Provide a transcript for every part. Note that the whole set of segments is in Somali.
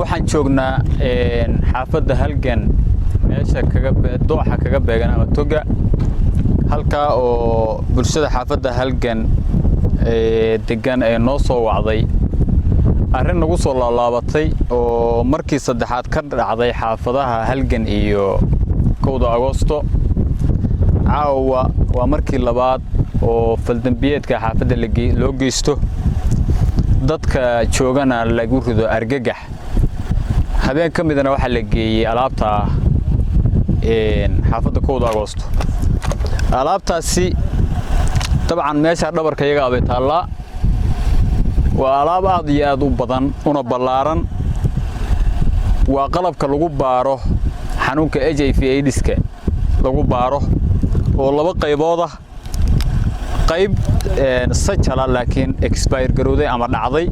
waxaan joognaa xaafadda halgan meesha dooxa kaga beegan ama toga halka oo bulshada xaafadda halgan degan ee noo soo wacday arrin nagu soo laalaabatay oo markii saddexaad ka dhacday xaafadaha halgan iyo 1 Agoosto caawa waa markii labaad oo faldambiyeedka xaafadda loo geysto dadka joogana lagu rido argagax habeen ka midna waxa la geeyay alaabta xaafadda 1 Agoosto alaabtaasi طبعا meesha dhabarka iyaga abay taala waa alaab aad iyo aad u badan una ballaaran waa qalabka lagu baaro xanuunka HIV/AIDS-ka lagu baaro oo laba qaybood ah qayb sajala laakiin expire garowday ama dhacday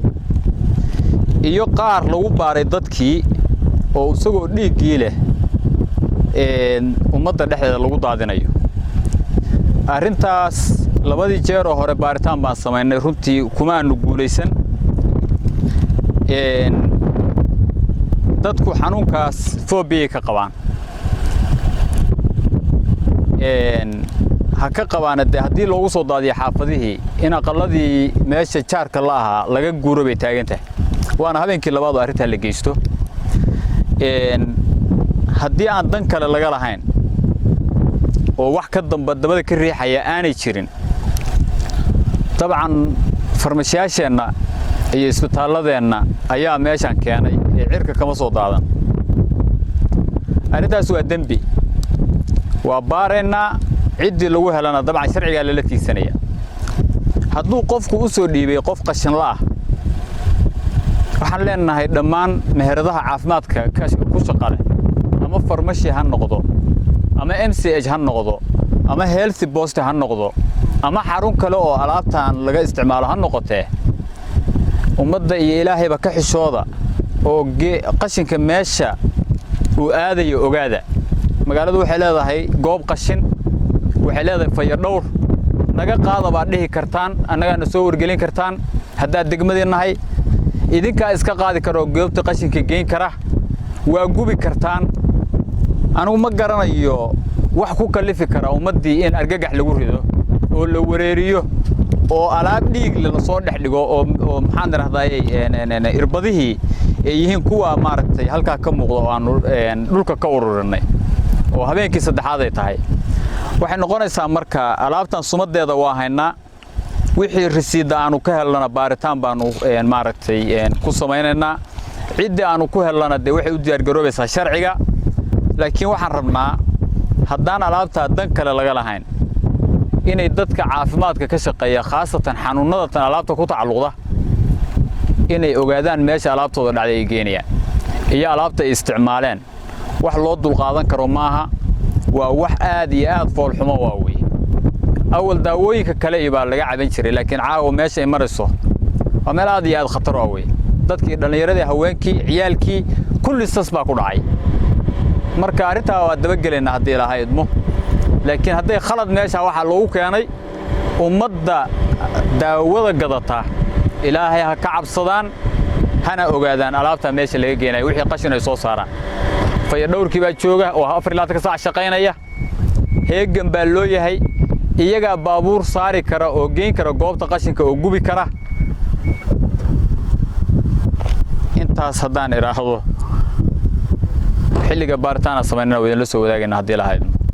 iyo qaar lagu baaray dadkii oo isagoo dhiigii leh ummadda dhexdeeda lagu daadinayo arrintaas labadii jeer oo hore baaritaan baan sameynay runtii kuma aanu guulaysan dadku xanuunkaas phobia ka qabaan ha ka qabaan haddii loogu soo daadiyo xaafadihii in aqaladii meesha jaarka la ahaa laga guuro bay taagan tahay waana habeenkii labaad oo arrintaa la geysto haddii aan dan kale laga lahayn oo wax ka dabada ka riixaya aanay jirin طبعا farmashiyaasheena iyo isbitaalladeena ayaa meeshan keenay ee cirka kama soo daadan arrintaas waa dambi waa baareena cidii lagu helana dabcan sharciga la tiigsanaya hadduu qofku u soo dhiibay qof qashin la ah waxaan leenahay dhammaan meheradaha caafimaadka ku shaqale ama farmashi ha noqdo ama MCH ha noqdo ama health post ha noqdo ama xarun kale oo alaabtaan laga isticmaalo ha noqotee ummadda iyo ilaahayba ka xishooda oo qashinka meesha uu aadayo ogaada magaaladu waxay leedahay goob qashin waxay leedahay fayadhowr naga qaada baa dhihi kartaan annagana soo wargelin kartaan haddaad degmadeenahay idinkaa iska qaadi karo goobta qashinka geyn kara waa gubi kartaan anigu ma garanayo wax ku kalifi kara ummadii in argagax lagu rido oo la wareeriyo oo alaab dhiig la soo dhex dhigo oo maxaan raahday irbadihii ay yihiin kuwa maaragtay halka ka muuqdo oo aan dhulka ka ururinay oo habeenkii saddexaad ay tahay waxay noqonaysaa marka alaabtan sumadeeda waa haynaa wixii risiida aanu ka helana baaritaan baanu maaragtay ku sameeynaa cidii aanu ku helana de waxay u diyaar garoobaysaa sharciga laakiin waxaan rabnaa haddaan alaabta dan kale laga lahayn inay dadka caafimaadka ka shaqeeya khaasatan xanuunada alaabta ku tacalluqda inay ogaadaan meesha alaabtooda dhacday ay geenayaan iyo alaabta ay isticmaaleen wax loo dul qaadan karo maaha waa wax aad iyo aad fool xumo waa weey awal daawooyinka kale baa laga caban jiray laakiin caawa meesha ay marayso waa meel aad iyo aad khatar ah weey dadkii dhalinyarada haweenkii ciyaalkii kulli sas baa ku dhacay marka arintaa waa daba galeena hadii la haydmo laakiin haday khalad meesha waxa loogu keenay ummadda daawada gadata ilaahay ha ka cabsadaan hana ogaadaan alaabta meesha laga geenay wixii qashin ay soo saaraan fayadhowrkii baa jooga oo 24 saac shaqeynaya heegan baa loo yahay iyaga baabuur saari kara oo geyn kara goobta qashinka oo gubi kara intaas haddaan iraahdo xilliga baaritaana sameynaa wadin la soo wadaagayna hadii la haydmo